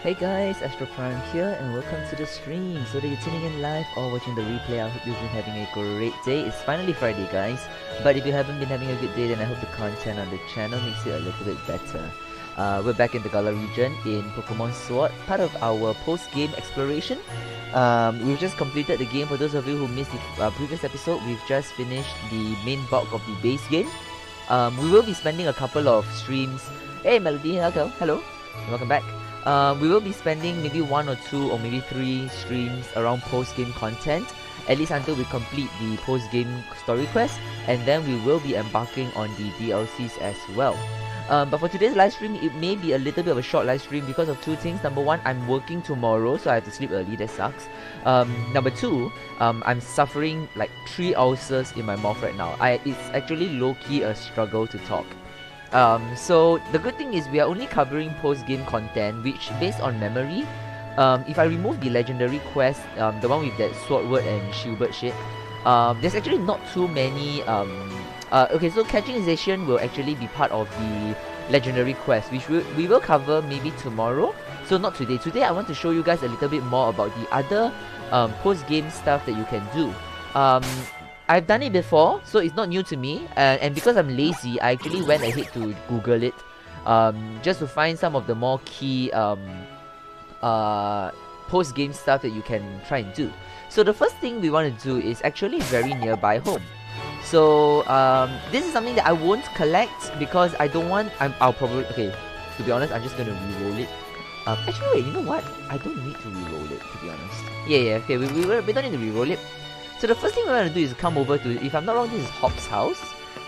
Hey guys, Astro Prime here and welcome to the stream. So that you're tuning in live or watching the replay, I hope you've been having a great day. It's finally Friday guys, but if you haven't been having a good day, then I hope the content on the channel makes it a little bit better. We're back in the Galar region in Pokemon Sword, part of our post-game exploration. We've just completed the game. For those of you who missed the previous episode, we've just finished the main bulk of the base game. We will be spending a couple of streams. Hey Melody, hello, welcome back. We will be spending maybe 1 or 2 or maybe 3 streams around post-game content, at least until we complete the post-game story quest, and then we will be embarking on the DLCs as well. But for today's live stream, it may be a little bit of a short live stream because of 2 things. Number 1, I'm working tomorrow, so I have to sleep early, that sucks. Number 2, I'm suffering like 3 ulcers in my mouth right now. It's actually low-key a struggle to talk. So the good thing is we are only covering post-game content, which based on memory, if I remove the legendary quest, the one with that Swordward and Shieldbird shit, there's actually not too many, okay, so catching Zacian will actually be part of the legendary quest, which we will cover maybe tomorrow, so not today. Today I want to show you guys a little bit more about the other post-game stuff that you can do. I've done it before, so it's not new to me, and because I'm lazy, I actually went ahead to Google it, just to find some of the more key post-game stuff that you can try and do. So the first thing we want to do is actually very nearby home. So this is something that I won't collect because I don't want. I'll probably, okay, to be honest, I'm just gonna re-roll it. Actually, wait, you know what? I don't need to re-roll it, to be honest. Yeah, okay, we don't need to re-roll it. So the first thing we're going to do is come over to, if I'm not wrong, this is Hop's house.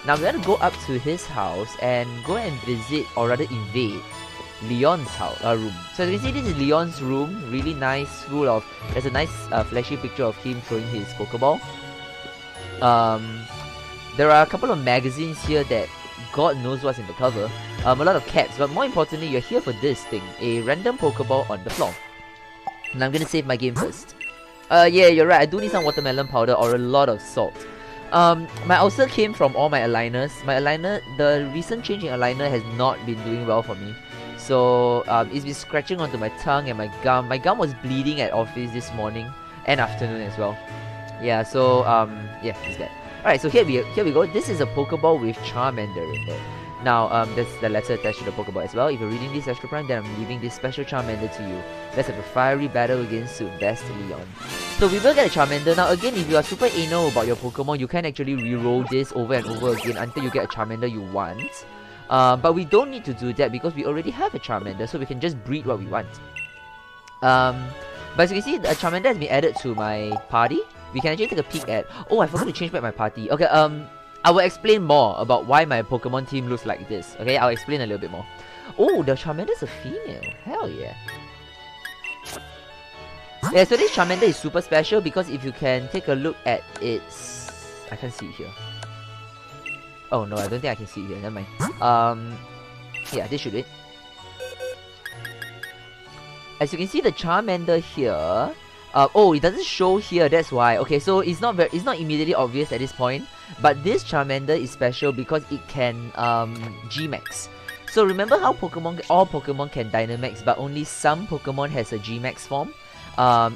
Now we're going to go up to his house and go and visit, or rather invade, Leon's house, room. So as you can see, this is Leon's room. Really nice, full of, there's a nice flashy picture of him throwing his Pokeball. There are a couple of magazines here that God knows what's in the cover. A lot of caps, but more importantly, you're here for this thing, a random Pokeball on the floor. Now I'm going to save my game first. Yeah, you're right. I do need some watermelon powder or a lot of salt. My ulcer came from all my aligners. My aligner, the recent change in aligner has not been doing well for me. So, it's been scratching onto my tongue and my gum. My gum was bleeding at office this morning and afternoon as well. Yeah, so, yeah, it's that. Alright, so here we go. This is a Pokeball with Charmander in there. Now, there's the letter attached to the Pokeball as well. If you're reading this Astro Prime, then I'm leaving this special Charmander to you. Let's have a fiery battle against soon. Best Leon. So we will get a Charmander. Now again, if you are super anal about your Pokemon, you can actually re-roll this over and over again until you get a Charmander you want. But we don't need to do that because we already have a Charmander, so we can just breed what we want. But as you can see, a Charmander has been added to my party. We can actually take a peek at... Oh, I forgot to change back my party. Okay, I will explain more about why my Pokemon team looks like this. Okay, I'll explain a little bit more. Oh, the Charmander's a female. Hell yeah. Yeah, so this Charmander is super special because if you can take a look at its... I can't see it here. Oh no, I don't think I can see it here. Never mind. Yeah, this should be it. As you can see, the Charmander here... oh, it doesn't show here, that's why. Okay, so it's not immediately obvious at this point. But this Charmander is special because it can G-Max. So remember how all Pokemon can Dynamax, but only some Pokemon has a G-Max form?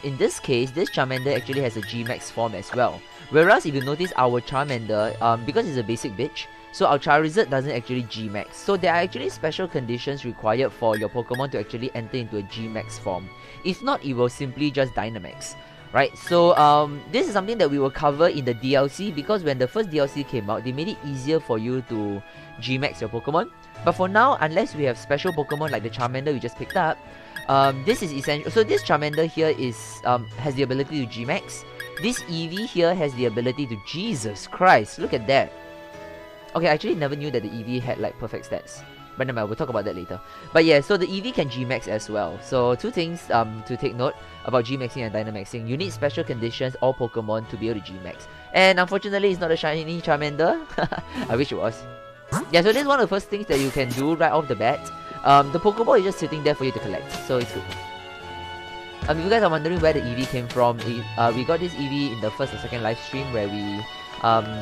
In this case, this Charmander actually has a G-Max form as well. Whereas if you notice our Charmander, because it's a basic bitch, so our Charizard doesn't actually G-Max. So there are actually special conditions required for your Pokemon to actually enter into a G-Max form. If not, it will simply just Dynamax. Right, so this is something that we will cover in the DLC because when the first DLC came out, they made it easier for you to G-Max your Pokemon. But for now, unless we have special Pokemon like the Charmander we just picked up, this is essential. So this Charmander here is has the ability to G-Max. This Eevee here has the ability to... Jesus Christ, look at that. Okay, I actually never knew that the Eevee had like perfect stats. But never mind, we'll talk about that later. But yeah, so the Eevee can G-Max as well. So 2 things to take note about G-Maxing and Dynamaxing. You need special conditions or Pokemon to be able to G-Max. And unfortunately, it's not a shiny Charmander. I wish it was. Yeah, so this is one of the first things that you can do right off the bat. The Pokeball is just sitting there for you to collect, so it's good. If you guys are wondering where the Eevee came from, we got this Eevee in the first or second live stream where we...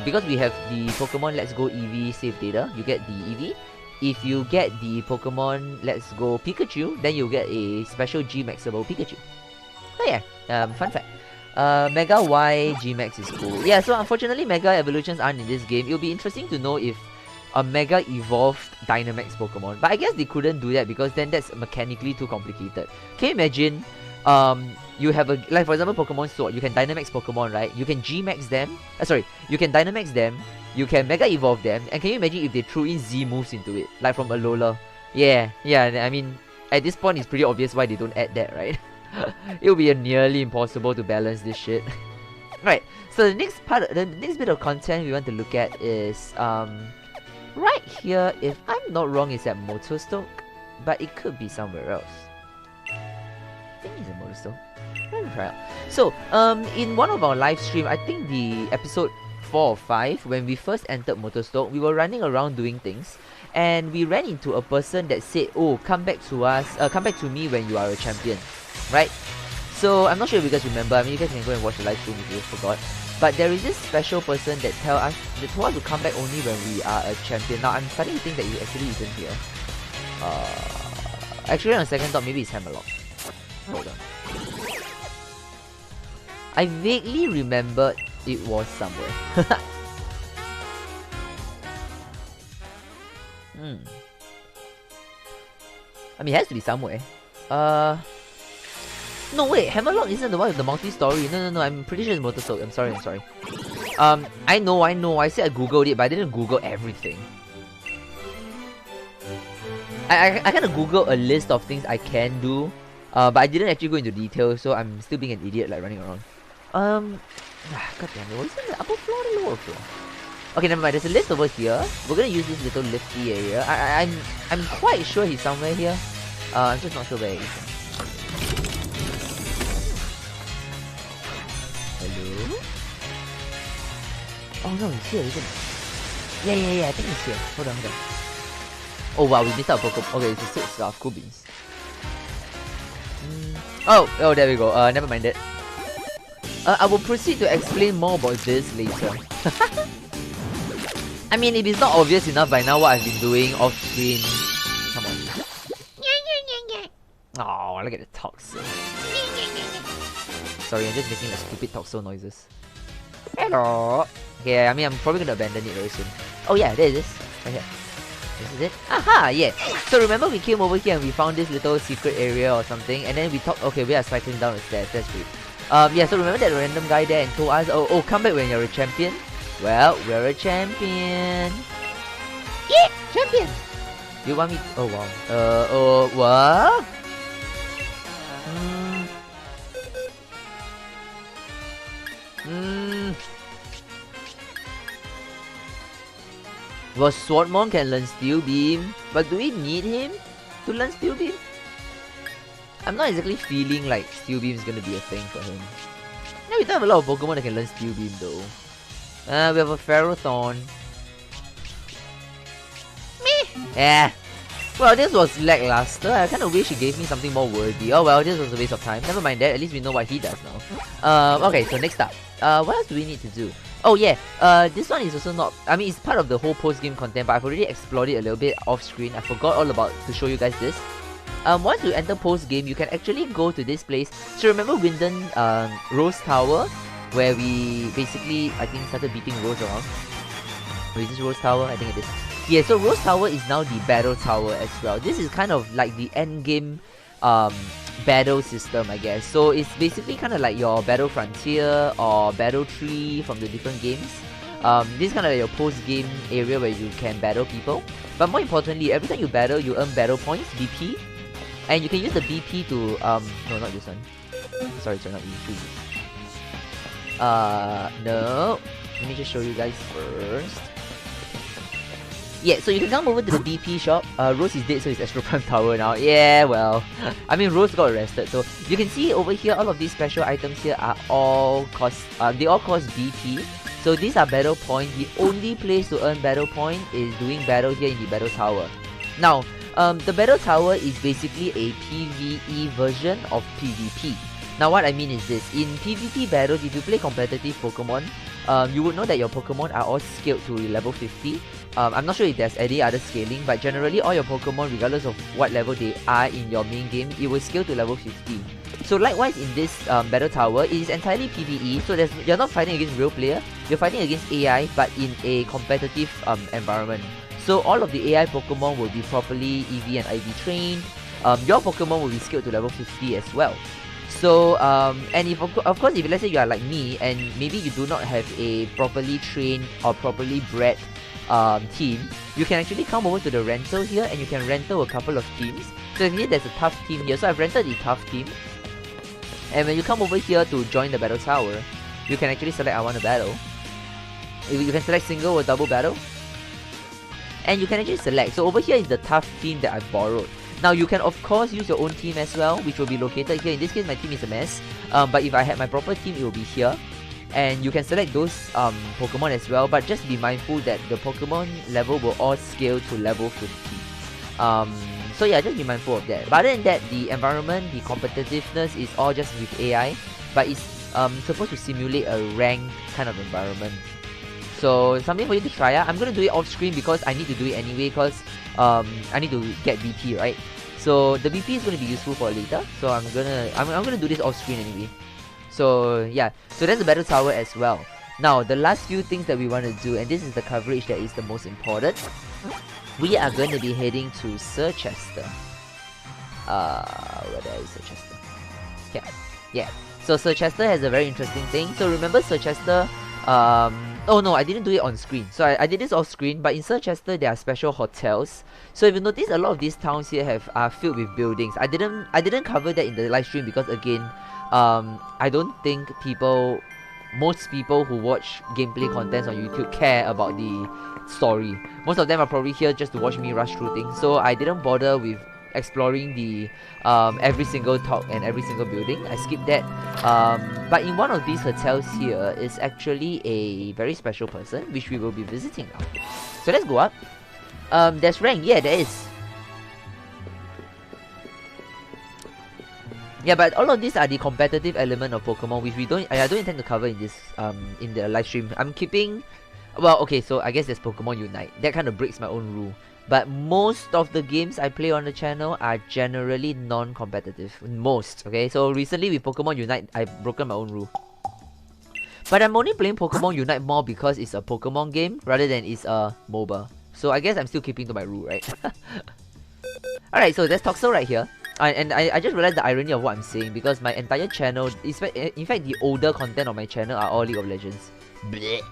because we have the Pokemon Let's Go Eevee save data, you get the Eevee. if you get the Pokemon, let's go Pikachu, then you'll get a special G-Maxable Pikachu. Oh yeah, fun fact. Mega Y G-Max is cool. Yeah, so unfortunately Mega Evolutions aren't in this game. It'll be interesting to know if a Mega Evolved Dynamax Pokemon. But I guess they couldn't do that because then that's mechanically too complicated. Can you imagine, you have a, like for example Pokemon Sword, you can Dynamax Pokemon, right? You can G-Max them, you can Dynamax them, you can Mega Evolve them, and can you imagine if they threw in Z moves into it? Like from Alola. Yeah, I mean, at this point it's pretty obvious why they don't add that, right? It'll be nearly impossible to balance this shit. Right, so the next bit of content we want to look at is right here. If I'm not wrong, it's at Motostoke, but it could be somewhere else. I think it's at Motostoke. Let me try out. So in one of our live stream, I think the episode 4 or 5, when we first entered Motostoke, we were running around doing things, and we ran into a person that said, "Oh, come back to us, come back to me when you are a champion." Right? So I'm not sure if you guys remember. I mean, you guys can go and watch the live stream if you forgot. But there is this special person that told us to come back only when we are a champion. Now I'm starting to think that he actually isn't here. Actually on second thought, maybe it's Hammerlock. Hold on. I vaguely remembered it was somewhere. I mean, it has to be somewhere. No, wait, Hammerlock isn't the one with the multi-story. No, I'm pretty sure it's Motostoke. I'm sorry. I know. I said I googled it, but I didn't Google everything. I kind of Googled a list of things I can do, but I didn't actually go into detail, so I'm still being an idiot, like running around. God damn it, what is it, the upper floor or the lower floor? Okay, never mind, there's a list over here. We're gonna use this little lifty area. I'm quite sure he's somewhere here. I'm just not sure where he is. Hello? Oh no, he's here, isn't he? Yeah, I think he's here. Hold on. Oh wow, we missed out a Pokemon. Okay, it's a 6 cool beans. Oh, there we go. Never mind it. I will proceed to explain more about this later. I mean, if it's not obvious enough by now what I've been doing off screen. Come on. Oh, look at the Toxo. Sorry, I'm just making the stupid Toxo noises. Hello. Okay, I mean, I'm probably gonna abandon it very soon. Oh yeah, there it is. Right here. This is it? Aha, yeah. So remember we came over here and we found this little secret area or something, and then we thought, okay, we are cycling down the stairs, that's great. Yeah, so remember that random guy there and told us, oh, come back when you're a champion? Well, we're a champion. Yeah, champion! You want me to, oh wow. What? Well, Swordmon can learn Steel Beam, but do we need him to learn Steel Beam? I'm not exactly feeling like Steel Beam is gonna be a thing for him. Yeah, we don't have a lot of Pokemon that can learn Steel Beam though. We have a Ferrothorn. Meh! Yeah. Well, this was lackluster. I kinda wish he gave me something more worthy. Oh well, this was a waste of time. Never mind that, at least we know what he does now. Okay, so next up. What else do we need to do? Oh yeah, this one is also not, I mean, it's part of the whole post-game content, but I've already explored it a little bit off-screen. I forgot all about to show you guys this. Once you enter post-game, you can actually go to this place. So remember Winden Rose Tower, where we basically, I think, started beating Rose around. Or is this Rose Tower? I think it is. Yeah, so Rose Tower is now the battle tower as well. This is kind of like the end-game battle system, I guess. So it's basically kind of like your battle frontier or battle tree from the different games. This is kind of like your post-game area where you can battle people. But more importantly, every time you battle, you earn battle points, BP. And you can use the BP to, no, not this one. Sorry, not you. No. Let me just show you guys first. Yeah, so you can come over to the BP shop. Rose is dead, so it's Astro Prime Tower now. Yeah, well, I mean, Rose got arrested. So you can see over here, all of these special items here are all cost. They all cost BP. So these are battle points. The only place to earn battle point is doing battle here in the battle tower. Now, the battle tower is basically a PvE version of PvP. Now, what I mean is this: in PvP battles, if you play competitive Pokemon, you would know that your Pokemon are all scaled to level 50. I'm not sure if there's any other scaling, but generally all your Pokemon, regardless of what level they are in your main game, it will scale to level 50. So likewise in this battle tower, it is entirely PvE, so you're not fighting against real player, you're fighting against AI, but in a competitive environment. So all of the AI Pokemon will be properly EV and IV trained. Your Pokemon will be scaled to level 50 as well. So, and if of course, if let's say you are like me, and maybe you do not have a properly trained or properly bred team, you can actually come over to the rental here, and you can rental a couple of teams. So if here there's a tough team here, so I've rented the tough team. And when you come over here to join the battle tower, you can actually select I want to battle. You can select single or double battle. And you can actually select. So over here is the tough team that I've borrowed. Now you can of course use your own team as well, which will be located here. In this case my team is a mess. But if I had my proper team, it will be here. And you can select those Pokemon as well, but just be mindful that the Pokemon level will all scale to level 50. So yeah, just be mindful of that. But other than that, the environment, the competitiveness is all just with AI, but it's supposed to simulate a ranked kind of environment. So something for you to try out. I'm gonna do it off screen because I need to do it anyway, because I need to get BP, right? So the BP is gonna be useful for later. So I'm gonna do this off screen anyway. So yeah, so that's the battle tower as well. Now the last few things that we want to do, and this is the coverage that is the most important. We are going to be heading to Sir Chester. Where is Sir Chester? Yeah. So Sir Chester has a very interesting thing. So remember Sir Chester, oh no, I didn't do it on screen. So I did this off screen, but in Sir Chester there are special hotels. So if you notice, a lot of these towns here are filled with buildings. I didn't cover that in the live stream because again, I don't think most people who watch gameplay contents on YouTube care about the story. Most of them are probably here just to watch me rush through things. So I didn't bother with exploring the every single talk and every single building. I skipped that. But in one of these hotels here is actually a very special person, which we will be visiting now. So let's go up. There's rank. Yeah, there is. Yeah, but all of these are the competitive element of Pokemon, which I don't intend to cover in this in the live stream. I'm keeping, well, okay, so I guess there's Pokemon Unite. That kind of breaks my own rule. But most of the games I play on the channel are generally non-competitive. Most, okay? So recently with Pokemon Unite, I've broken my own rule. But I'm only playing Pokemon Unite more because it's a Pokemon game rather than it's a MOBA. So I guess I'm still keeping to my rule, right? Alright, so there's Toxel right here. And I just realized the irony of what I'm saying, because my entire channel, in fact the older content on my channel are all League of Legends. Blech.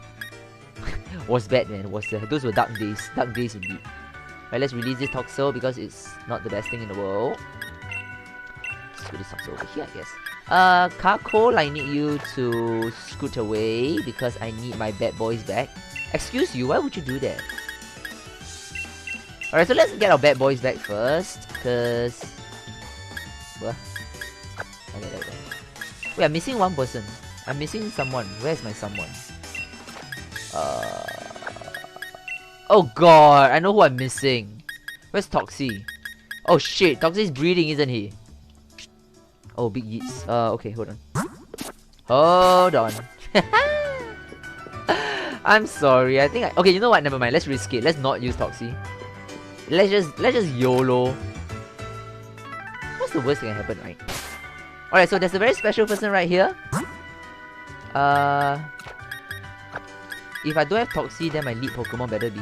Was bad, man. Those were dark days. Dark days indeed. Right, let's release this Toxel because it's not the best thing in the world. Let's put this Toxel over here, I guess. Carcole, I need you to scoot away because I need my bad boys back. Excuse you, why would you do that? Alright, so let's get our bad boys back first, because... What? Okay, there we go. Wait, I'm missing one person. I'm missing someone. Where's my someone? Oh god, I know who I'm missing. Where's Toxie? Oh shit, Toxie's breeding, isn't he? Oh, big yeets. Okay, hold on. Hold on. I'm sorry, I think okay, you know what, never mind, let's risk it. Let's not use Toxie. Let's just YOLO. What's the worst that can happen, right? Alright, so there's a very special person right here. If I don't have Toxie, then my lead Pokemon better be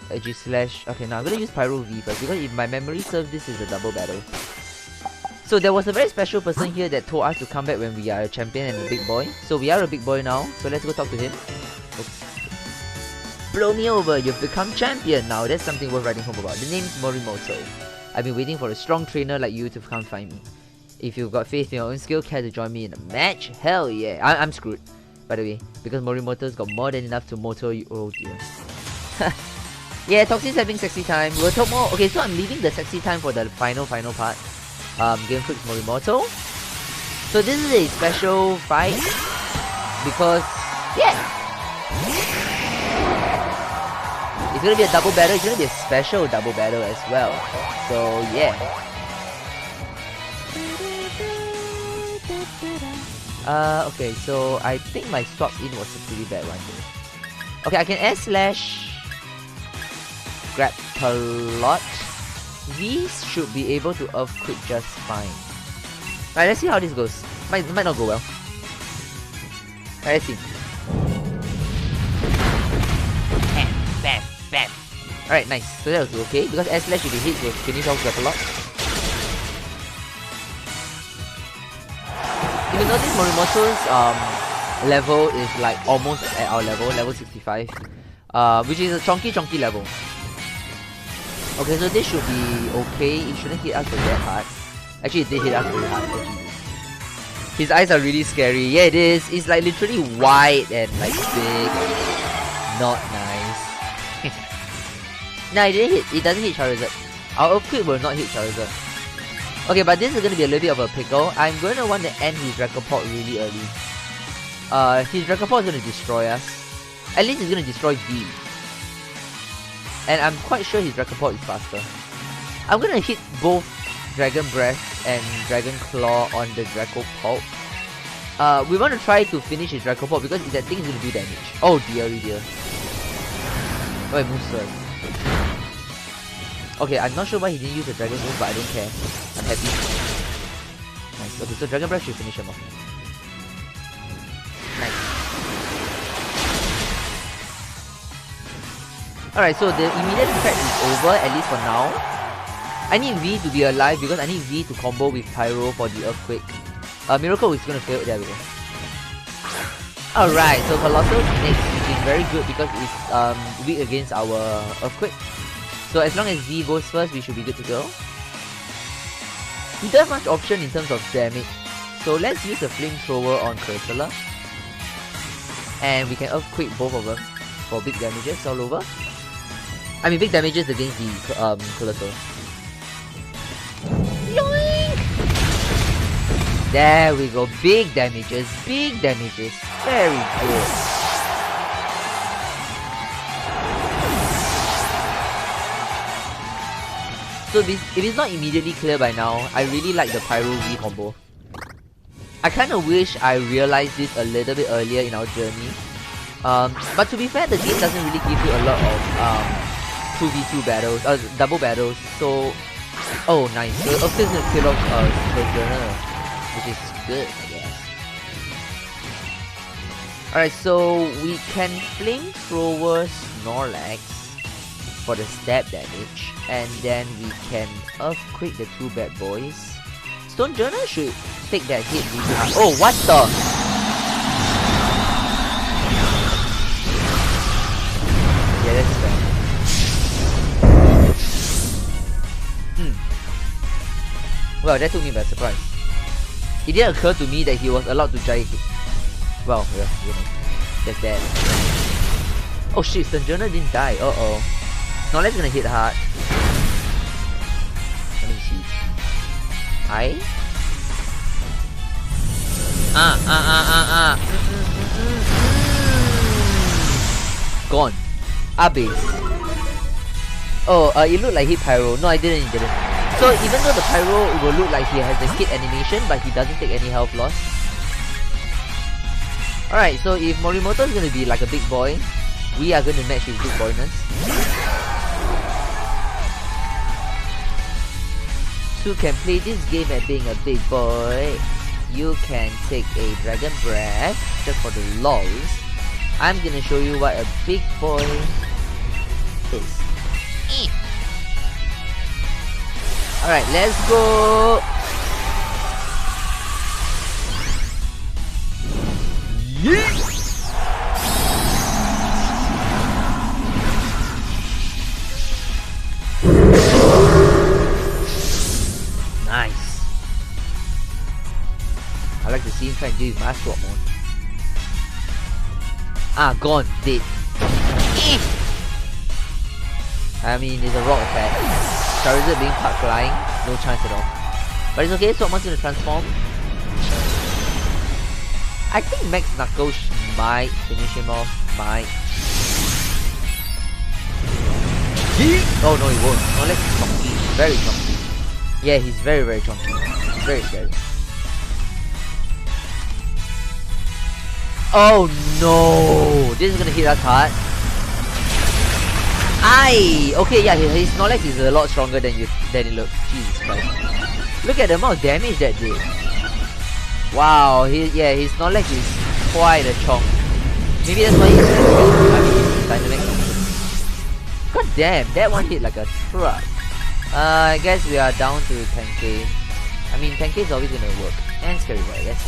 Aegislash. Okay, now I'm gonna use Pyro V first, because if my memory serves, this is a double battle. So there was a very special person here that told us to come back when we are a champion and a big boy. So we are a big boy now, so let's go talk to him. Oops. Blow me over, you've become champion now. That's something worth writing home about. The name's Morimoto. I've been waiting for a strong trainer like you to come find me. If you've got faith in your own skill, care to join me in a match? Hell yeah. I'm screwed, by the way, because Morimoto's got more than enough to moto you. Oh dear. Yeah, Toxie's having sexy time. We'll talk more. Okay, so I'm leaving the sexy time for the final part. Game Freaks Morimoto. So this is a special fight because, yeah, it's gonna be a double battle. It's gonna be a special double battle as well. So yeah. Okay, so I think my swap in was a pretty bad one though. Okay, I can air slash, grab a lot. V should be able to earthquake just fine. Alright, let's see how this goes. Might not go well. Alright, let's see. Bam, bam, bam. Alright, nice. So that was okay because air slash if it hits will finish off grab a lot. If you notice, Morimoto's level is like almost at our level 65, which is a chonky level. Okay, so this should be okay. It shouldn't hit us that hard. Actually, it did hit us very hard. Actually. His eyes are really scary. Yeah, it is. It's like literally white and like big. Not nice. Nah, it didn't hit. It doesn't hit Charizard. Our Earthquake will not hit Charizard. Okay, but this is going to be a little bit of a pickle. I'm going to want to end his Dragapult really early. His Dragapult is going to destroy us. At least it's going to destroy V. And I'm quite sure his Dragapult is faster. I'm going to hit both Dragon Breath and Dragon Claw on the Dragapult. We want to try to finish his Dragapult because that thing is going to do damage. Oh dear. Oh, it moves first. Okay, I'm not sure why he didn't use the Dragon move, but I don't care. I'm happy. Nice. Okay, so Dragon Breath should finish him off. Nice. Alright, so the immediate threat is over, at least for now. I need V to be alive because I need V to combo with Pyro for the Earthquake. Miracle is gonna fail. There we go. Alright, so Colossal next, which is very good because it's weak against our Earthquake. So as long as V goes first, we should be good to go. We don't have much option in terms of damage. So let's use a Flamethrower on Cursula. And we can Earthquake both of them for big damages all over. I mean big damages against the Colossal. Yoink! There we go, big damages. Very good. So if it's not immediately clear by now, I really like the Pyro V combo. I kinda wish I realized this a little bit earlier in our journey. But to be fair, the game doesn't really give you a lot of 2v2 battles, double battles, so... Oh, nice. So Earthquake's gonna kill off Sojourner, which is good, I guess. Alright, so we can Flamethrower Snorlax for the stab damage, and then we can Earthquake the two bad boys. Stonejourner should take that hit really hard. Oh, what the? Yeah, that's fair. Well, that took me by surprise. It didn't occur to me that he was allowed to Giant Kick. Well, yeah, you know, that's that. Oh shit, Stonejourner didn't die. Uh-oh. Snorlax gonna hit hard. Let me see. Gone. Abyss. Oh, it looked like hit Pyro. No, I didn't, it didn't. So even though the Pyro, it will look like he has a hit animation, but he doesn't take any health loss. Alright, so if Morimoto is gonna be like a big boy, we are going to match his big boyness. To can play this game at being a big boy, you can take a Dragon Breath just for the lols. I'm gonna show you what a big boy is. Alright, let's go! Yeah! Nice. I like to see him try and do his master swap mode. Ah, gone, dead. I mean, it's a rock attack. Charizard being part flying, no chance at all. But it's okay, swap mode's gonna transform. I think Max Knuckles might finish him off. Might. Oh no, he won't. No, let's chunky. Very chunky. Yeah, he's very, very chunky. Very scary. Oh no! This is gonna hit us hard. Okay, yeah, his Snorlax is a lot stronger than it looks. Jesus Christ. Look at the amount of damage that did. Wow, his Snorlax is quite a chonk. Maybe that's why he's dynamic. God damn, that one hit like a truck. I guess we are down to 10k. I mean, 10k is always gonna work. And Scary Boy, yes.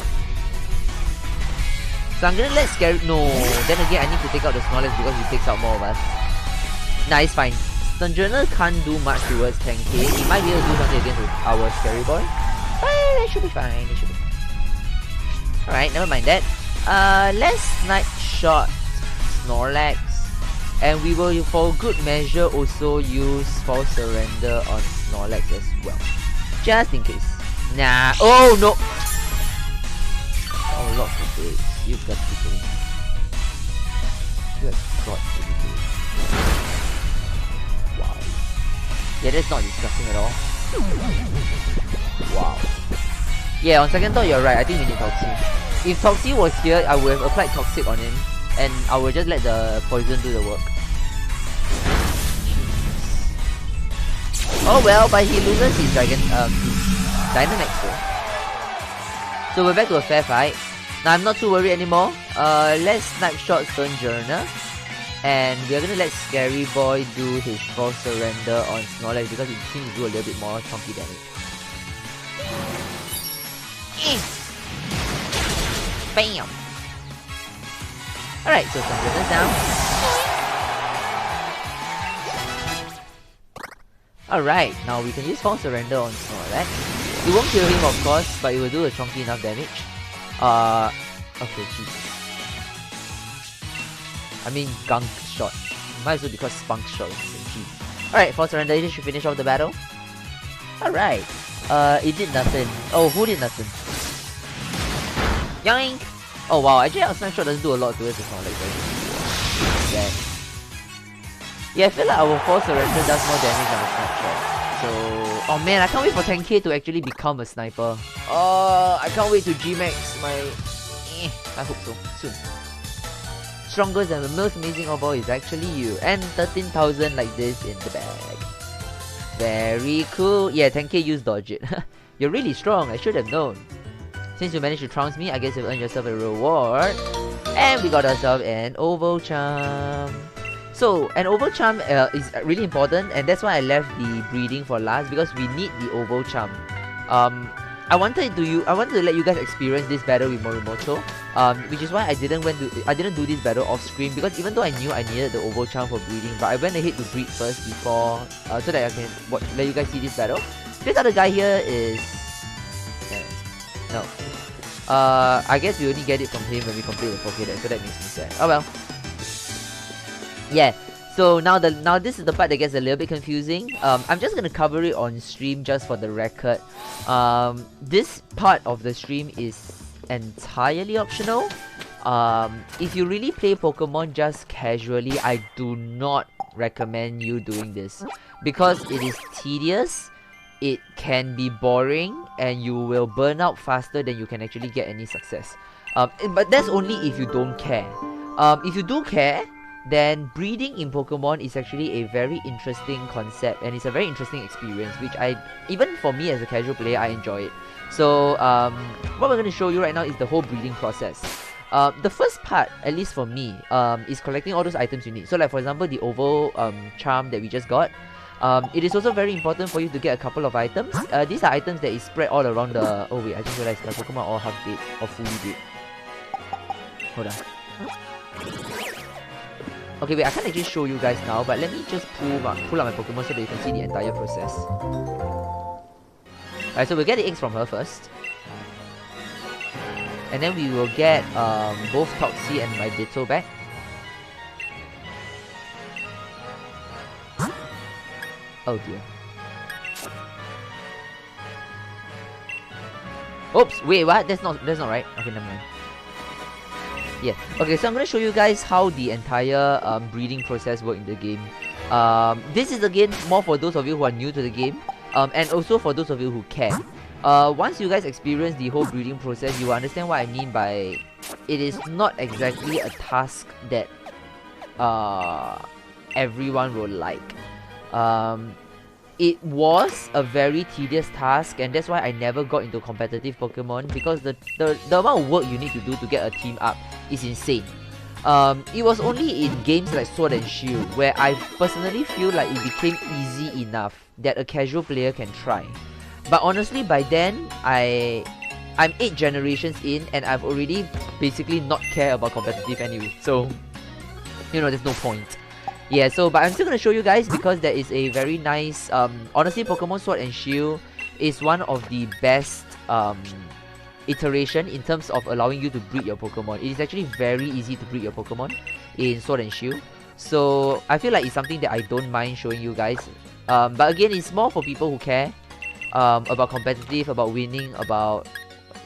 So I'm gonna let Scary... No, then again I need to take out the Snorlax because he takes out more of us. Nah, it's fine. Stunjourner can't do much towards 10k. He might be able to do something against our Scary Boy. But it should be fine, it should be fine. Alright, never mind that. Let's Snipe Shot Snorlax. And we will, for good measure, also use False Surrender on Snorlax as well. Just in case. Nah. Oh, no! Oh, lots of breaks. You've got to be kidding me. You have got to be kidding me. Wow. Yeah, that's not disgusting at all. Wow. Yeah, on second thought, you're right. I think we need Toxic. If Toxic was here, I would have applied Toxic on him. And I will just let the poison do the work. Oh well, but he loses his his Dynamax though. So we're back to a fair fight. Now I'm not too worried anymore. Let's Snipe Shot Stunjourner. And we're gonna let Scary Boy do his False Surrender on Snorlax because it seems to do a little bit more chunky damage. Bam! Alright, so Stunjourner's down. Alright, now we can use False Surrender on Snorlax. It won't kill him of course, but it will do a chunky enough damage. Okay, Jesus. I mean Gunk Shot. Might as well be called Spunk Shot. Alright, False Surrender, this should finish off the battle. Alright. It did nothing. Oh, who did nothing? Yoink! Oh wow, actually our Snipe Shot doesn't do a lot to it, it's not like that. Yeah, I feel like our False Surrender does more damage than a Snipe Shot. So... Oh man, I can't wait for 10k to actually become a sniper. Oh, I can't wait to G-Max my... I hope so, soon. Strongest and the most amazing of all is actually you. And 13,000 like this in the bag. Very cool. Yeah, 10k use dodge it. You're really strong, I should have known. Since you managed to trounce me, I guess you've earned yourself a reward. And we got ourselves an Oval Charm. So, an Oval Charm is really important, and that's why I left the breeding for last, because we need the Oval Charm. I wanted to let you guys experience this battle with Morimoto, which is why I didn't do this battle off screen, because even though I knew I needed the Oval Charm for breeding, but I went ahead to breed first before, so that I can let you guys see this battle. This other guy here is... no. I guess we only get it from him when we complete the 4K deck, so that makes me sad. Oh well. Yeah, so now this is the part that gets a little bit confusing. I'm just gonna cover it on stream just for the record. This part of the stream is entirely optional. If you really play Pokemon just casually, I do not recommend you doing this because it is tedious. It can be boring and you will burn out faster than you can actually get any success. But that's only if you don't care. If you do care, then breeding in Pokemon is actually a very interesting concept and it's a very interesting experience, which even for me as a casual player, I enjoy it. So what we're going to show you right now is the whole breeding process. The first part, at least for me, is collecting all those items you need. So like for example, the Oval Charm that we just got. It is also very important for you to get a couple of items. These are items that is spread all around the... Oh wait, I just realized my Pokemon are all half dead or fully dead. Hold on. Okay, wait, I can't actually show you guys now, but let me just pull out my Pokemon so that you can see the entire process. Alright, so we'll get the eggs from her first. And then we will get both Toxie and my Ditto back. Oh dear. Oops, wait, what? That's not right. Okay, never mind. Yeah. Okay, so I'm gonna show you guys how the entire breeding process works in the game. This is again more for those of you who are new to the game, and also for those of you who can. Once you guys experience the whole breeding process, you will understand what I mean by it is not exactly a task that everyone will like. It was a very tedious task, and that's why I never got into competitive Pokemon, because the amount of work you need to do to get a team up is insane. It was only in games like Sword and Shield where I personally feel like it became easy enough that a casual player can try. But honestly, by then, I'm 8 generations in, and I've already basically not care about competitive anyway. So, you know, there's no point. Yeah, so, but I'm still gonna show you guys because there is a very nice, honestly, Pokemon Sword and Shield is one of the best, iteration in terms of allowing you to breed your Pokemon. It is actually very easy to breed your Pokemon in Sword and Shield. So, I feel like it's something that I don't mind showing you guys. But again, it's more for people who care, about competitive, about winning, about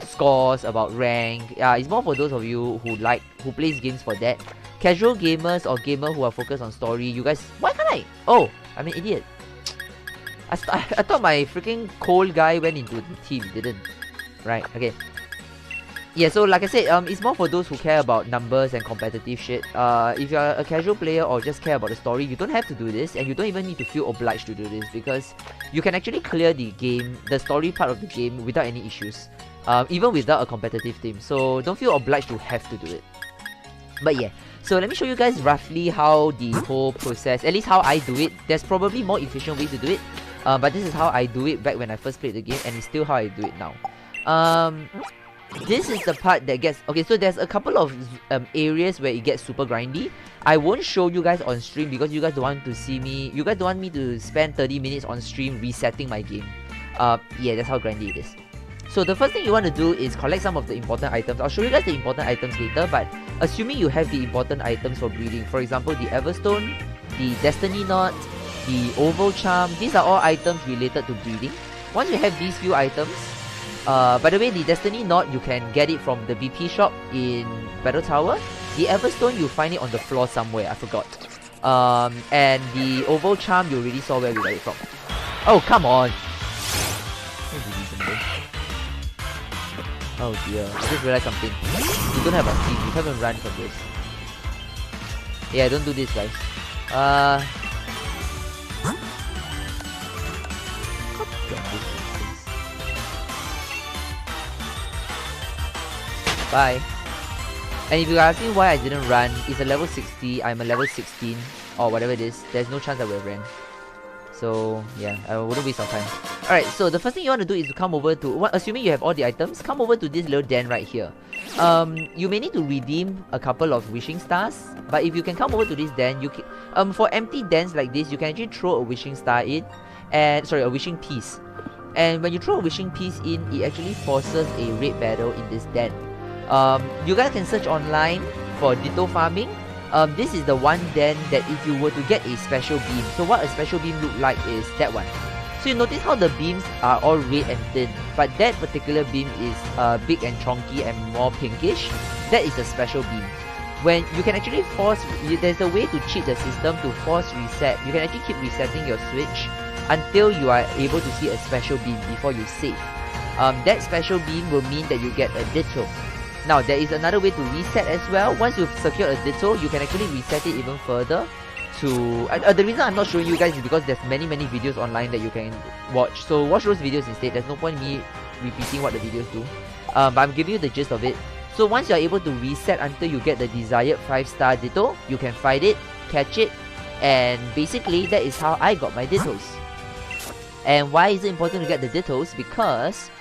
scores, about rank. Yeah, it's more for those of you who plays games for that. Casual gamers or gamers who are focused on story, you guys... Why can't I? Oh, I'm an idiot. I thought my freaking cold guy went into the team. It didn't. Right, okay. Yeah, so like I said, it's more for those who care about numbers and competitive shit. If you're a casual player or just care about the story, you don't have to do this, and you don't even need to feel obliged to do this, because you can actually clear the game, the story part of the game, without any issues. Even without a competitive team. So don't feel obliged to have to do it. But yeah, so let me show you guys roughly how the whole process, at least how I do it. There's probably more efficient ways to do it, but this is how I do it back when I first played the game, and it's still how I do it now. This is the part that gets... Okay, so there's a couple of areas where it gets super grindy. I won't show you guys on stream because you guys don't want to see me... You guys don't want me to spend 30 minutes on stream resetting my game. Yeah, that's how grindy it is. So the first thing you want to do is collect some of the important items. I'll show you guys the important items later, but assuming you have the important items for breeding, for example, the Everstone, the Destiny Knot, the Oval Charm, these are all items related to breeding. Once you have these few items, by the way, the Destiny Knot, you can get it from the BP shop in Battle Tower. The Everstone, you'll find it on the floor somewhere, I forgot. And the Oval Charm, you already saw where we got it from. Oh, come on! Oh dear, I just realized something. You don't have a team, you haven't run from this. Yeah, don't do this, guys. Bye. And if you're asking why I didn't run, it's a level 60, I'm a level 16, or whatever it is, there's no chance I would have ran. So, yeah, I wouldn't waste our time. Alright, so the first thing you want to do is to come over to... assuming you have all the items, come over to this little den right here. You may need to redeem a couple of wishing stars, but if you can come over to this den, you can... for empty dens like this, you can actually throw a wishing star in, and... sorry, a wishing piece. And when you throw a wishing piece in, it actually forces a raid battle in this den. You guys can search online for Ditto farming. This is the one den that if you were to get a special beam, so what a special beam look like is that one. So you notice how the beams are all red and thin, but that particular beam is big and chunky and more pinkish. That is a special beam. When you can actually force, there's a way to cheat the system to force reset. You can actually keep resetting your switch until you are able to see a special beam before you save. That special beam will mean that you get a Ditto. Now, there is another way to reset as well. Once you've secured a Ditto, you can actually reset it even further to... the reason I'm not showing you guys is because there's many videos online that you can watch. So watch those videos instead. There's no point in me repeating what the videos do. But I'm giving you the gist of it. So once you're able to reset until you get the desired 5-star Ditto, you can fight it, catch it, and basically that is how I got my Dittos. And why is it important to get the Dittos? Because...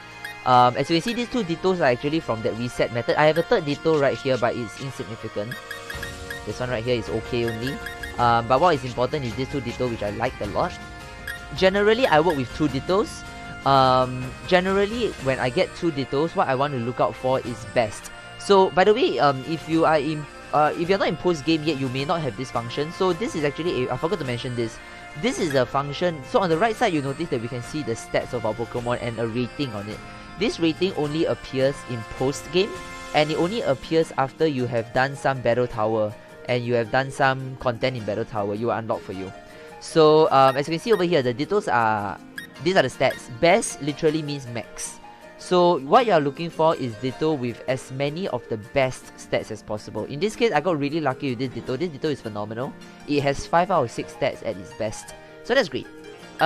as you can see, these two Dittos are actually from that reset method. I have a third Ditto right here, but it's insignificant. This one right here is okay only. But what is important is these two Ditto, which I liked a lot. Generally, I work with 2 Dittos. Generally, when I get 2 Dittos, what I want to look out for is best. So, by the way, if you're not in post game yet, you may not have this function. So this is actually I forgot to mention this. This is a function. So on the right side, you notice that we can see the stats of our Pokemon and a rating on it. This rating only appears in post-game, and it only appears after you have done some Battle Tower, and you have done some content in Battle Tower. You will unlock for you. So, as you can see over here, the Dittos are... These are the stats. Best literally means max. So what you are looking for is Ditto with as many of the best stats as possible. In this case, I got really lucky with this Ditto. This Ditto is phenomenal. It has 5 out of 6 stats at its best. So that's great.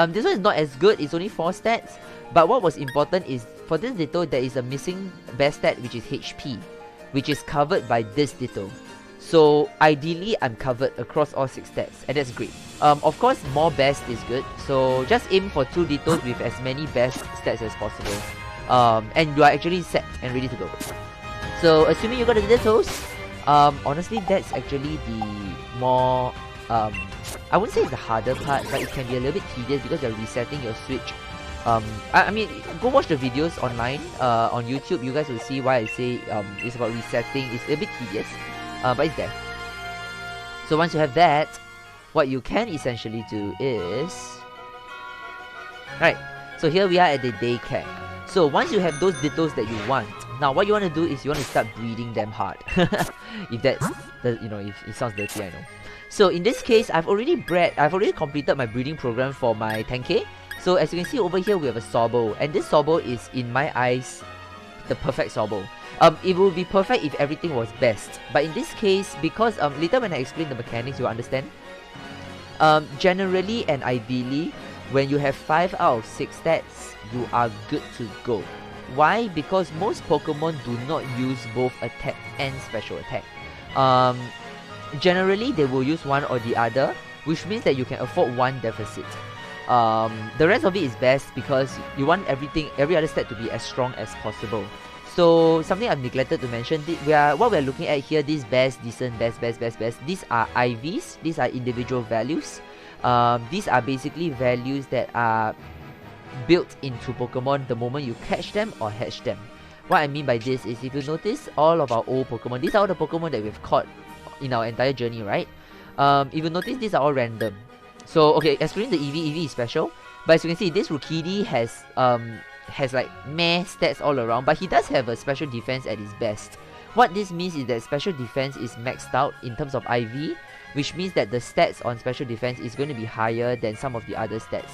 This one is not as good. It's only 4 stats. But what was important is, for this Ditto, there is a missing best stat, which is HP, which is covered by this Ditto. So ideally, I'm covered across all 6 stats, and that's great. Of course, more best is good. So just aim for 2 Dittos with as many best stats as possible. And you are actually set and ready to go. So assuming you got the Dittos, honestly, that's actually the more, I wouldn't say it's the harder part, but it can be a little bit tedious because you're resetting your Switch. I mean, go watch the videos online, on YouTube. You guys will see why I say it's about resetting. It's a bit tedious, but it's there. So once you have that, what you can essentially do is... Right, so here we are at the daycare. So once you have those Dittos that you want, now what you want to do is you want to start breeding them hard. If that's, you know, if it sounds dirty, I know. So in this case, I've already completed my breeding program for my 10k. So as you can see over here, we have a Sobble, and this Sobble is, in my eyes, the perfect Sobble. It would be perfect if everything was best, but in this case, because later when I explain the mechanics, you'll understand. Generally and ideally, when you have 5 out of 6 stats, you are good to go. Why? Because most Pokemon do not use both attack and special attack. Generally, they will use one or the other, which means that you can afford one deficit. The rest of it is best because you want every other stat to be as strong as possible. So something I've neglected to mention, what we're looking at here, these best, decent, best, these are IVs, these are individual values. These are basically values that are built into Pokemon the moment you catch them or hatch them. What I mean by this is, if you notice all of our old Pokemon, these are all the Pokemon that we've caught in our entire journey, right? If you notice, these are all random. So, okay, excluding the Eevee is special, but as you can see, this Rukidi has like meh stats all around, but he does have a special defense at his best. What this means is that special defense is maxed out in terms of IV, which means that the stats on special defense is going to be higher than some of the other stats.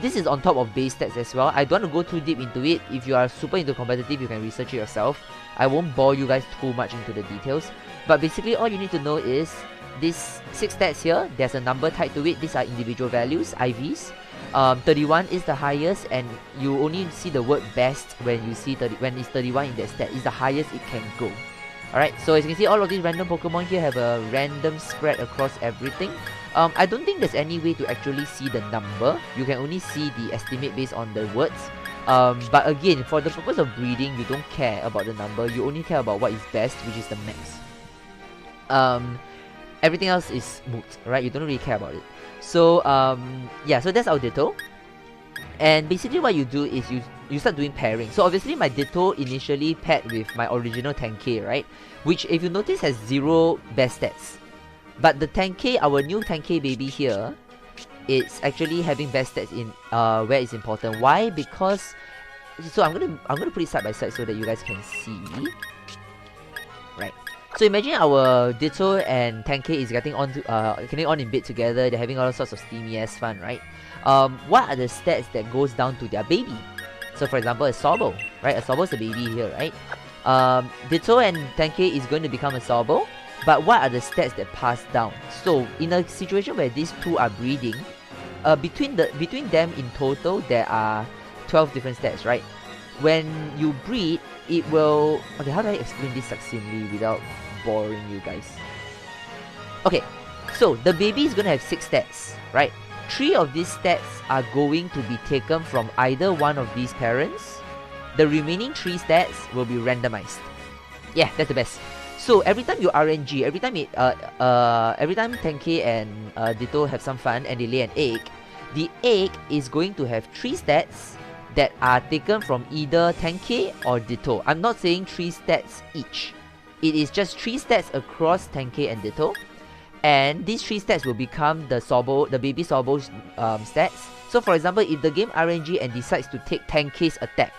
This is on top of base stats as well. I don't want to go too deep into it. If you are super into competitive, you can research it yourself. I won't bore you guys too much into the details. But basically, all you need to know is these 6 stats here, there's a number tied to it. These are individual values, IVs. 31 is the highest, and you only see the word best when you see when it's 31 in that stat. It's the highest it can go. Alright, so as you can see, all of these random Pokemon here have a random spread across everything. I don't think there's any way to actually see the number. You can only see the estimate based on the words. But again, for the purpose of breeding, you don't care about the number. You only care about what is best, which is the max. Everything else is moot, right? You don't really care about it. So, yeah, so that's our Ditto. And basically what you do is you start doing pairing. So obviously my Ditto initially paired with my original 10k, right? Which, if you notice, has 0 best stats. But the 10k, our new 10k baby here, it's actually having best stats in where it's important. Why? Because, so I'm gonna put it side by side so that you guys can see. Right. So imagine our Ditto and 10k is getting on in bed together. They're having all sorts of steamy ass fun, right? What are the stats that goes down to their baby? So for example, a Sobble, right? A Sobble is a baby here, right? Ditto and 10k is going to become a Sobble, but what are the stats that pass down? So in a situation where these two are breeding, between them in total there are 12 different stats, right? When you breed, it will... Okay, how do I explain this succinctly without boring you guys? Okay, so the baby is going to have 6 stats, right? 3 of these stats are going to be taken from either one of these parents. The remaining 3 stats will be randomized. Yeah, that's the best. So every time you RNG, every time 10k and Ditto have some fun and they lay an egg, the egg is going to have 3 stats that are taken from either 10k or Ditto. I'm not saying 3 stats each. It is just 3 stats across 10k and Ditto. And these 3 stats will become the Sobble, the baby Sobble's stats. So for example, if the game RNG and decides to take 10k's attack,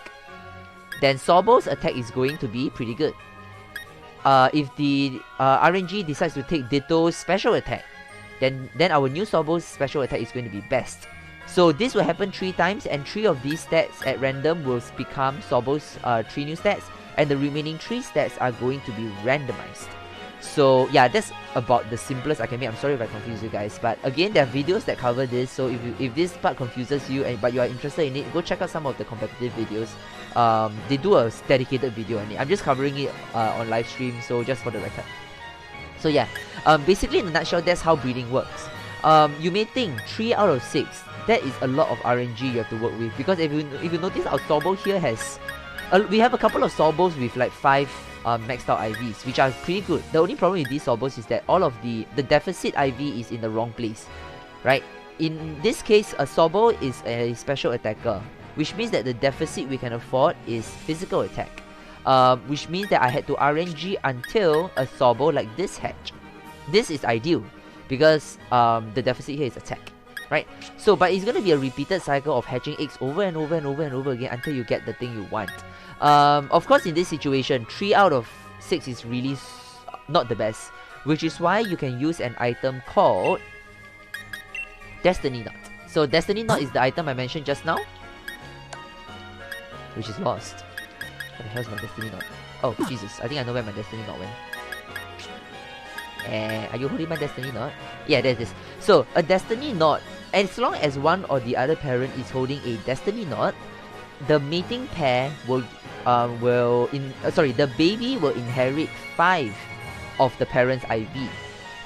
then Sobble's attack is going to be pretty good. If the RNG decides to take Ditto's special attack, then our new Sobble's special attack is going to be best. So this will happen 3 times, and 3 of these stats at random will become Sobo's 3 new stats, and the remaining 3 stats are going to be randomized. So yeah, that's about the simplest I can make. I'm sorry if I confuse you guys, but again, there are videos that cover this, so if this part confuses you but you are interested in it, go check out some of the competitive videos. They do a dedicated video on it. I'm just covering it on live stream, so just for the record. So yeah, basically in a nutshell, that's how breeding works. You may think 3 out of 6, that is a lot of RNG you have to work with, because if you notice, our Sobo here has we have a couple of Sobos with like 5 maxed out IVs, which are pretty good. The only problem with these Sobos is that all of the deficit IV is in the wrong place, right? In this case, a Sobo is a special attacker, which means that the deficit we can afford is physical attack, which means that I had to RNG until a Sobo like this hatch. This is ideal because the deficit here is attack, right? So, but it's going to be a repeated cycle of hatching eggs over and over and over and over again until you get the thing you want. Of course, in this situation, 3 out of 6 is really not the best, which is why you can use an item called Destiny Knot. So Destiny Knot is the item I mentioned just now, which is lost. Where the hell is my Destiny Knot? Oh, Jesus, I think I know where my Destiny Knot went. Are you holding my Destiny Knot? Yeah, there it is. So, a Destiny Knot, as long as one or the other parent is holding a Destiny Knot, the mating pair the baby will inherit 5 of the parent's IV.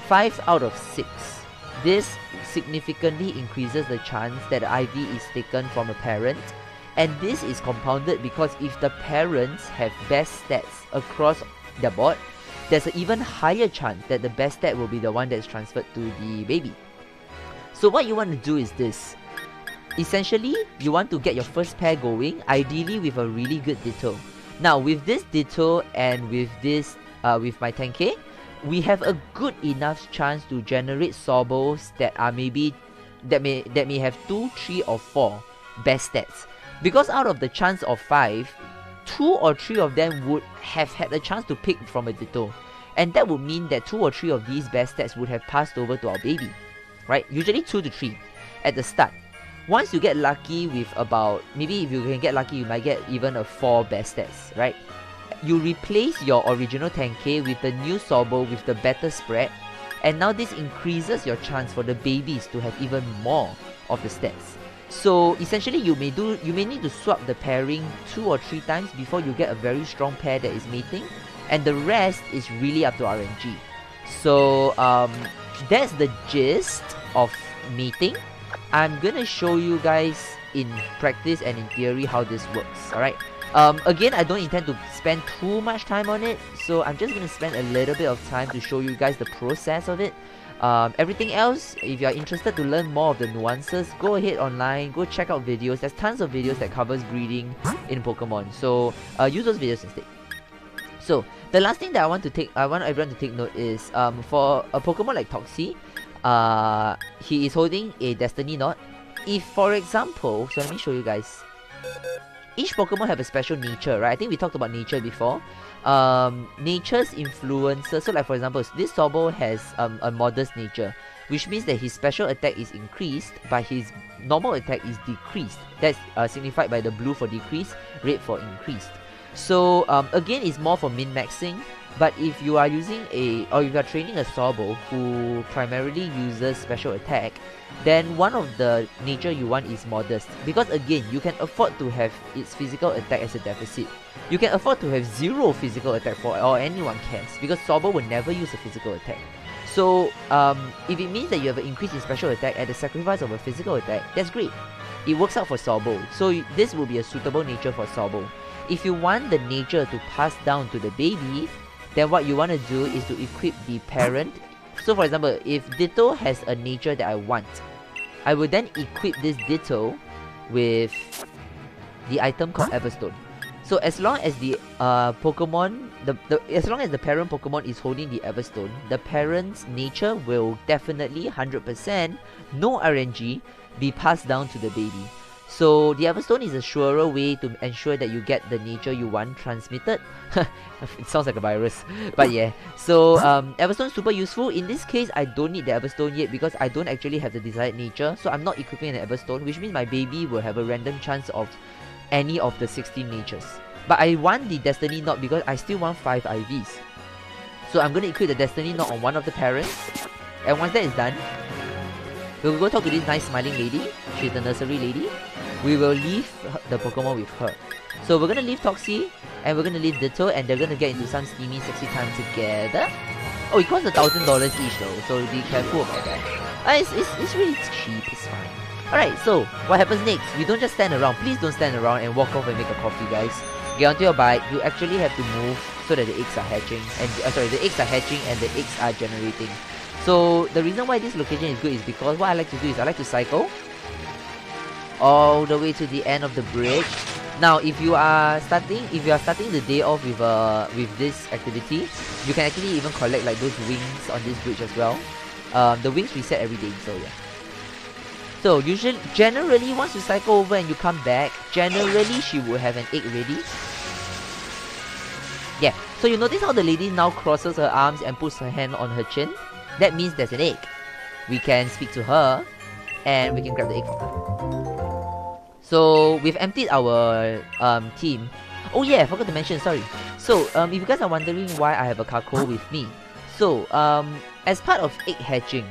5 out of 6. This significantly increases the chance that the IV is taken from a parent, and this is compounded because if the parents have best stats across their board, there's an even higher chance that the best stat will be the one that's transferred to the baby. So what you want to do is this. Essentially, you want to get your first pair going, ideally with a really good Ditto. Now, with this Ditto and with this, with my 10k, we have a good enough chance to generate Sobos that are that may have 2, 3, or 4 best stats. Because out of the chance of 5, 2 or 3 of them would have had a chance to pick from a Ditto. And that would mean that 2 or 3 of these best stats would have passed over to our baby, right? Usually 2 to 3 at the start. Once you get lucky with about, maybe if you can get lucky, you might get even a 4 best stats, right? You replace your original 10k with the new Sobo with the better spread, and now this increases your chance for the babies to have even more of the stats. So essentially, you may need to swap the pairing 2 or 3 times before you get a very strong pair that is mating, and the rest is really up to RNG. So that's the gist of mating. I'm gonna show you guys in practice and in theory how this works, alright? Again, I don't intend to spend too much time on it, so I'm just gonna spend a little bit of time to show you guys the process of it. Everything else, if you're interested to learn more of the nuances, go ahead online, go check out videos. There's tons of videos that covers breeding in Pokemon, so use those videos instead. So, the last thing that I want everyone to take note is, for a Pokemon like Toxie, he is holding a Destiny Knot. If, for example, so let me show you guys. Each Pokemon have a special nature, right? I think we talked about nature before. Nature's influences, so like for example, this Sobo has a modest nature, which means that his special attack is increased, but his normal attack is decreased. That's signified by the blue for decrease, red for increased. So again, it's more for min-maxing. But if you are using or if you are training a Sobo who primarily uses special attack, then one of the nature you want is modest. Because again, you can afford to have its physical attack as a deficit. You can afford to have 0 physical attack or anyone cares, because Sobo will never use a physical attack. So if it means that you have an increase in special attack at the sacrifice of a physical attack, that's great. It works out for Sobo. So this will be a suitable nature for Sobo. If you want the nature to pass down to the baby, then what you want to do is to equip the parent. So for example, if Ditto has a nature that I want, I will then equip this Ditto with the item called Everstone. So as long as the Pokemon, as long as the parent Pokemon is holding the Everstone, the parent's nature will definitely 100%, no RNG, be passed down to the baby. So the Everstone is a surer way to ensure that you get the nature you want transmitted. It sounds like a virus, but yeah. So Everstone is super useful. In this case, I don't need the Everstone yet because I don't actually have the desired nature. So I'm not equipping an Everstone, which means my baby will have a random chance of any of the 16 natures. But I want the Destiny Knot because I still want 5 IVs. So I'm going to equip the Destiny Knot on one of the parents. And once that is done, we'll go talk to this nice smiling lady. She's the nursery lady. We will leave the Pokemon with her. So we're gonna leave Toxie, and we're gonna leave Ditto, and they're gonna get into some steamy, sexy time together. Oh, it costs $1,000 each though, so be careful about that. It's really cheap, it's fine. Alright, so what happens next? We don't just stand around. Please don't stand around and walk off and make a coffee, guys. Get onto your bike. You actually have to move so that the eggs are hatching, and the eggs are hatching and the eggs are generating. So the reason why this location is good is because what I like to do is I like to cycle all the way to the end of the bridge. Now, if you are starting the day off with this activity, you can actually even collect like those wings on this bridge as well. The wings reset every day, so yeah. So generally, once you cycle over and you come back, generally she will have an egg ready. Yeah. So you notice how the lady now crosses her arms and puts her hand on her chin. That means there's an egg. We can speak to her, and we can grab the egg from her. So we've emptied our team. Oh yeah, I forgot to mention, sorry. So if you guys are wondering why I have a Kako with me. So as part of egg hatching,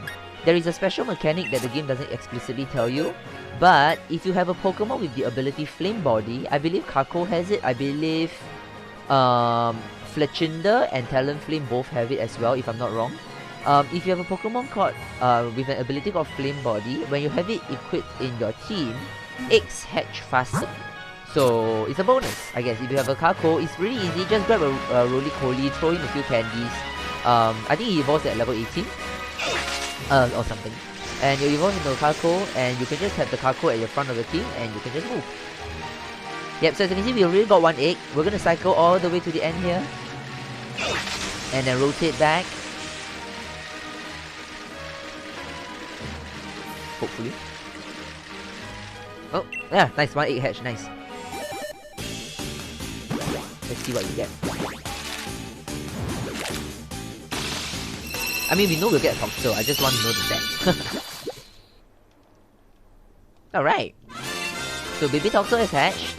there is a special mechanic that the game doesn't explicitly tell you. But if you have a Pokemon with the ability Flame Body, I believe Kako has it, I believe Fletchinder and Talonflame both have it as well, if I'm not wrong. If you have a Pokemon called with an ability called Flame Body, when you have it equipped in your team, eggs hatch faster. So it's a bonus, I guess. If you have a Kako, it's really easy. Just grab a Roly-Poly, throw in a few candies. I think he evolves at level 18 or something. And you evolve into a Kako, and you can just have the Kako at your front of the team, and you can just move. Yep, so as you can see, we already got one egg. We're gonna cycle all the way to the end here, and then rotate back. Hopefully. Oh, yeah, nice, one egg hatch, nice. Let's see what we get. I mean, we know we'll get a Toxel, I just want to know the set. Alright. So baby Toxel is hatched.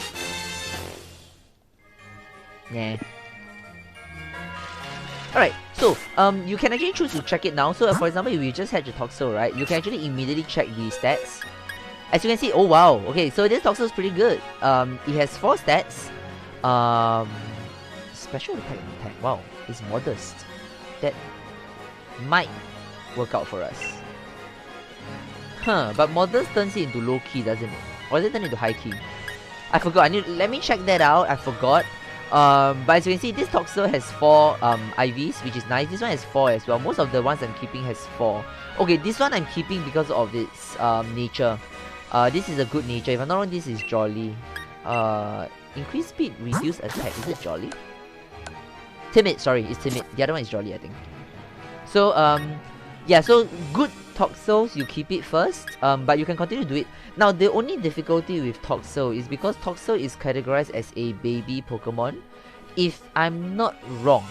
Yeah. Alright, so you can actually choose to check it now. So for example, if you just hatch a Toxel, right, you can actually immediately check the stats. As you can see, oh wow, okay, so this Toxel is pretty good. It has 4 stats. Special attack and attack, wow, it's modest. That might work out for us. Huh, but modest turns it into low key, doesn't it? Or does it turn into high key? I forgot, let me check that out, I forgot. But as you can see, this Toxel has 4 IVs, which is nice. This one has 4 as well. Most of the ones I'm keeping has 4. Okay, this one I'm keeping because of its nature. This is a good nature. If I'm not wrong, this is Jolly. Increase speed, reduce attack. Is it Jolly? Timid, sorry, it's Timid. The other one is Jolly, I think. So, yeah, so good Toxels, you keep it first, but you can continue to do it. Now, the only difficulty with Toxel is because Toxel is categorized as a baby Pokemon. If I'm not wrong,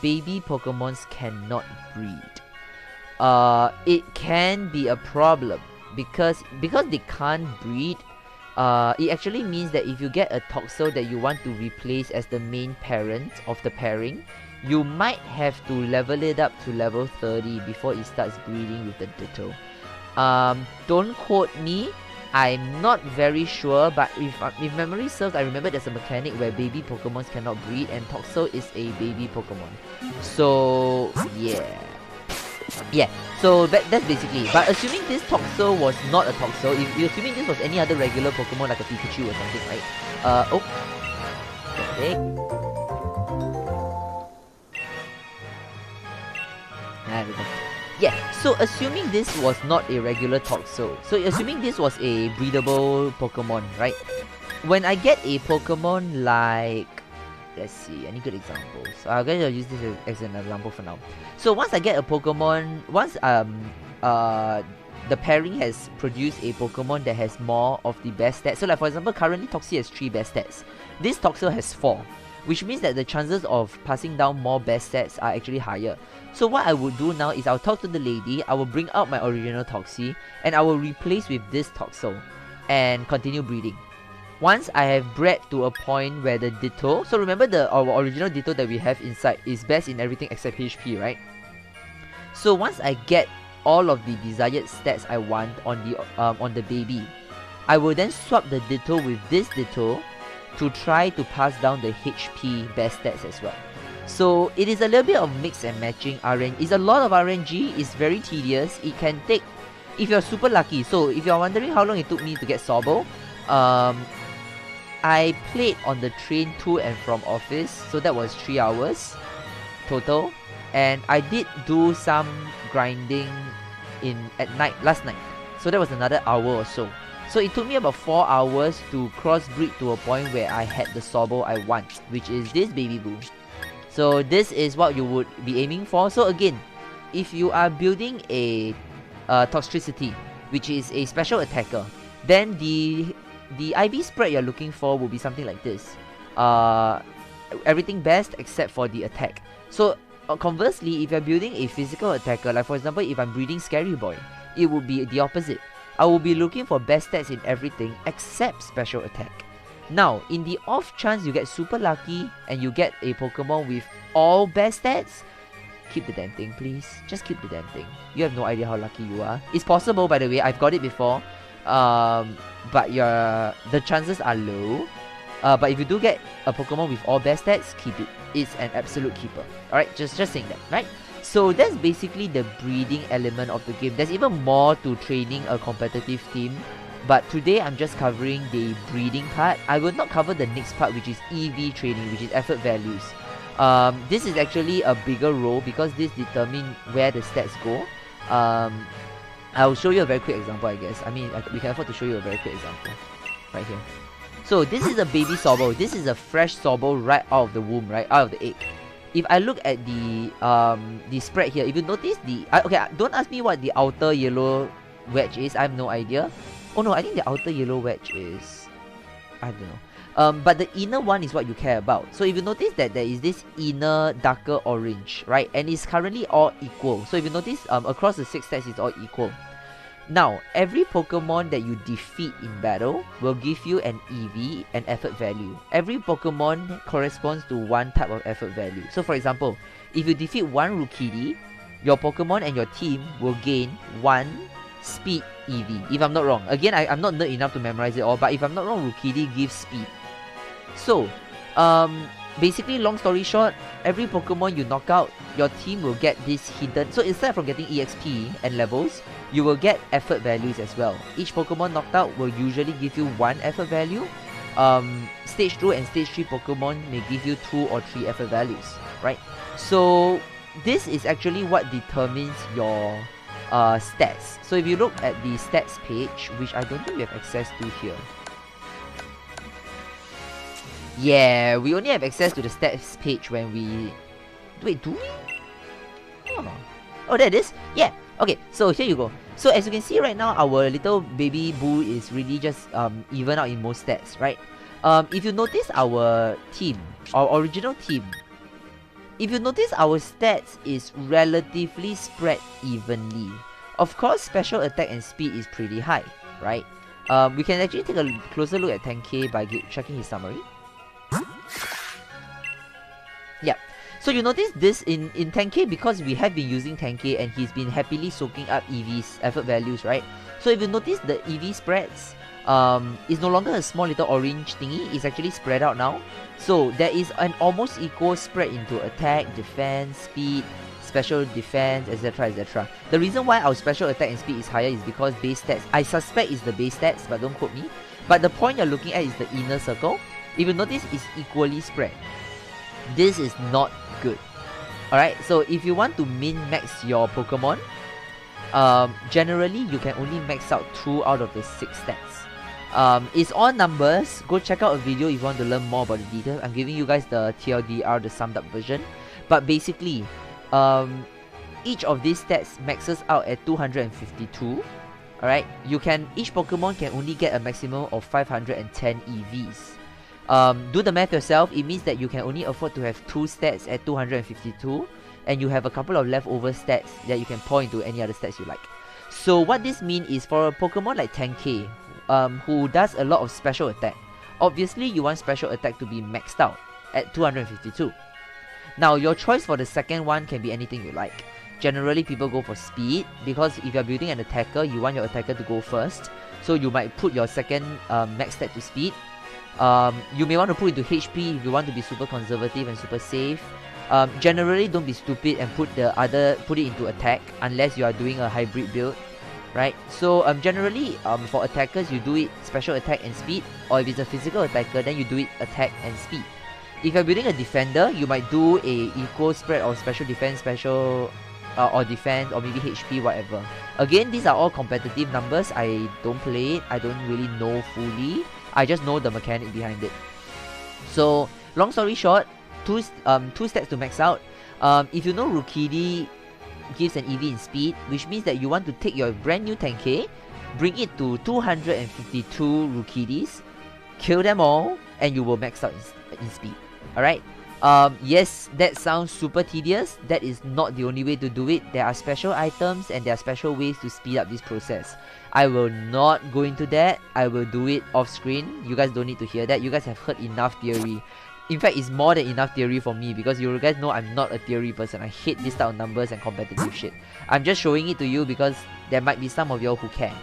baby Pokemons cannot breed. It can be a problem because they can't breed. It actually means that if you get a Toxel that you want to replace as the main parent of the pairing, you might have to level it up to level 30 before it starts breeding with the Ditto. Don't quote me, I'm not very sure, but if memory serves, I remember there's a mechanic where baby Pokemons cannot breed, and Toxel is a baby Pokemon. So, yeah. Yeah, so that's basically it. But assuming this Toxel was not a Toxel, if you're assuming this was any other regular Pokemon like a Pikachu or something, right? Oh. Okay. There we go. Yeah, so assuming this was not a regular Toxel, so assuming this was a breedable Pokemon, right? When I get a Pokemon like... Let's see, any good examples? I'm going to use this as an example for now. So once I get a Pokemon, once the pairing has produced a Pokemon that has more of the best stats. So like for example, currently Toxie has 3 best stats. This Toxel has 4, which means that the chances of passing down more best stats are actually higher. So what I would do now is I'll talk to the lady, I will bring out my original Toxie, and I will replace with this Toxel, and continue breeding. Once I have bred to a point where the Ditto, so remember our original Ditto that we have inside is best in everything except HP, right? So once I get all of the desired stats I want on the baby, I will then swap the Ditto with this Ditto to try to pass down the HP best stats as well. So it is a little bit of mix and matching RNG. It's a lot of RNG, it's very tedious. It can take, if you're super lucky, so if you're wondering how long it took me to get Sobble, I played on the train to and from office, so that was 3 hours total. And I did do some grinding at night, last night. So that was another hour or so. So it took me about 4 hours to crossbreed to a point where I had the Sobble I want, which is this baby boo. So this is what you would be aiming for. So again, if you are building a Toxtricity, which is a special attacker, then the IV spread you're looking for will be something like this. Everything best except for the attack. So conversely, if you're building a physical attacker, like for example, if I'm breeding Scary Boy, it would be the opposite. I will be looking for best stats in everything except special attack. Now, in the off chance you get super lucky and you get a Pokemon with all best stats, keep the damn thing, please. Just keep the damn thing. You have no idea how lucky you are. It's possible, by the way. I've got it before. But the chances are low. But if you do get a Pokemon with all best stats, keep it. It's an absolute keeper. Alright, just saying that, right? So that's basically the breeding element of the game. There's even more to training a competitive team. But today I'm just covering the breeding part. I will not cover the next part, which is EV training, which is effort values. This is actually a bigger role because this determines where the stats go. I'll show you a very quick example, I guess. I mean, we can afford to show you a very quick example. Right here. So this is a baby Sobble. This is a fresh Sobble right out of the womb, right? Out of the egg. If I look at the spread here, if you notice okay, don't ask me what the outer yellow wedge is. I have no idea. Oh no, I think the outer yellow wedge is, I don't know. But the inner one is what you care about. So if you notice that there is this inner darker orange, right? And it's currently all equal. So if you notice, across the 6 stats, it's all equal. Now, every Pokemon that you defeat in battle will give you an EV, an effort value. Every Pokemon corresponds to one type of effort value. So for example, if you defeat one Rukidi, your Pokemon and your team will gain 1 speed EV, if I'm not wrong. Again, I'm not nerd enough to memorize it all, but if I'm not wrong, Rukidi gives speed. So, basically, long story short, every Pokemon you knock out, your team will get this hidden. So instead from getting EXP and levels, you will get effort values as well. Each Pokemon knocked out will usually give you 1 effort value. Stage 2 and Stage 3 Pokemon may give you 2 or 3 effort values, right? So this is actually what determines your stats. So if you look at the stats page, which I don't think we have access to here. Yeah, we only have access to the stats page when we... Wait, do we? Oh, there it is. Yeah. Okay, so here you go. So as you can see right now, our little baby boo is really just even out in most stats, right? If you notice our team, our original team, if you notice our stats is relatively spread evenly. Of course, special attack and speed is pretty high, right? We can actually take a closer look at 10K by checking his summary. Yeah. So you notice this in 10K because we have been using 10K and he's been happily soaking up EV's effort values, right? So if you notice the EV spreads, it's no longer a small little orange thingy, it's actually spread out now. So there is an almost equal spread into attack, defense, speed, special defense, etc, etc. The reason why our special attack and speed is higher is because base stats, I suspect it's the base stats, but don't quote me. But the point you're looking at is the inner circle. If you notice, it's equally spread. This is not good. Alright, so if you want to min-max your Pokemon, generally you can only max out 2 out of the 6 stats. It's all numbers. Go check out a video if you want to learn more about the details. I'm giving you guys the TLDR, the summed up version. But basically, each of these stats maxes out at 252. Alright, each Pokemon can only get a maximum of 510 EVs. Do the math yourself. It means that you can only afford to have 2 stats at 252, and you have a couple of leftover stats that you can pour into any other stats you like. So what this means is, for a Pokemon like 10k, who does a lot of special attack, obviously you want special attack to be maxed out at 252. Now your choice for the second one can be anything you like. Generally people go for speed, because if you're building an attacker, you want your attacker to go first. So you might put your second max stat to speed. You may want to put it to HP if you want to be super conservative and super safe. Generally don't be stupid and put it into attack unless you are doing a hybrid build, right? So generally for attackers you do it special attack and speed, or if it's a physical attacker then you do it attack and speed. If you're building a defender, you might do a equal spread of special defense, or defense, or maybe HP, whatever. Again, these are all competitive numbers. I don't play it, I don't really know fully. I just know the mechanic behind it. So long story short, two stats to max out. If you know Rukidi gives an EV in speed, which means that you want to take your brand new 10k, bring it to 252 Rukidis, kill them all, and you will max out in speed. Alright? Yes, that sounds super tedious. That is not the only way to do it. There are special items and there are special ways to speed up this process. I will not go into that. I will do it off screen. You guys don't need to hear that. You guys have heard enough theory. In fact, it's more than enough theory for me, because you guys know I'm not a theory person. I hate this type of numbers and competitive shit. I'm just showing it to you because there might be some of y'all who care.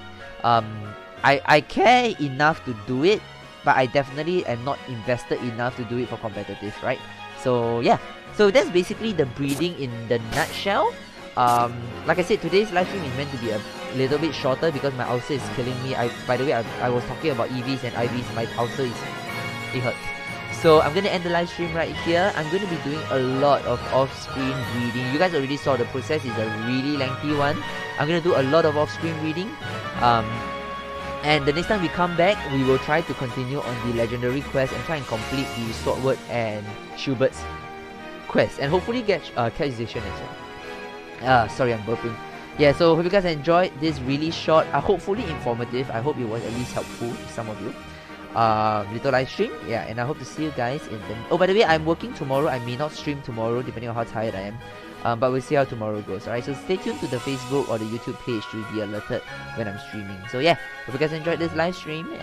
I care enough to do it, but I definitely am not invested enough to do it for competitive, right? So yeah, so that's basically the breeding in the nutshell. Like I said, today's live stream is meant to be a little bit shorter because my ulcer is killing me. By the way, I was talking about EVs and IVs. My ulcer it hurts. So I'm gonna end the live stream right here. I'm gonna be doing a lot of off-screen breeding. You guys already saw the process is a really lengthy one. I'm gonna do a lot of off-screen breeding. And the next time we come back, we will try to continue on the legendary quest and try and complete the Swordward and Schubert's quest, and hopefully get Catchization as well. Sorry, I'm burping. Yeah, so hope you guys enjoyed this really short, hopefully informative. I hope it was at least helpful to some of you. Little live stream, yeah, and I hope to see you guys in the... Oh, by the way, I'm working tomorrow. I may not stream tomorrow depending on how tired I am, but we'll see how tomorrow goes. Alright, so stay tuned to the Facebook or the YouTube page to be alerted when I'm streaming. So yeah, hope you guys enjoyed this live stream, and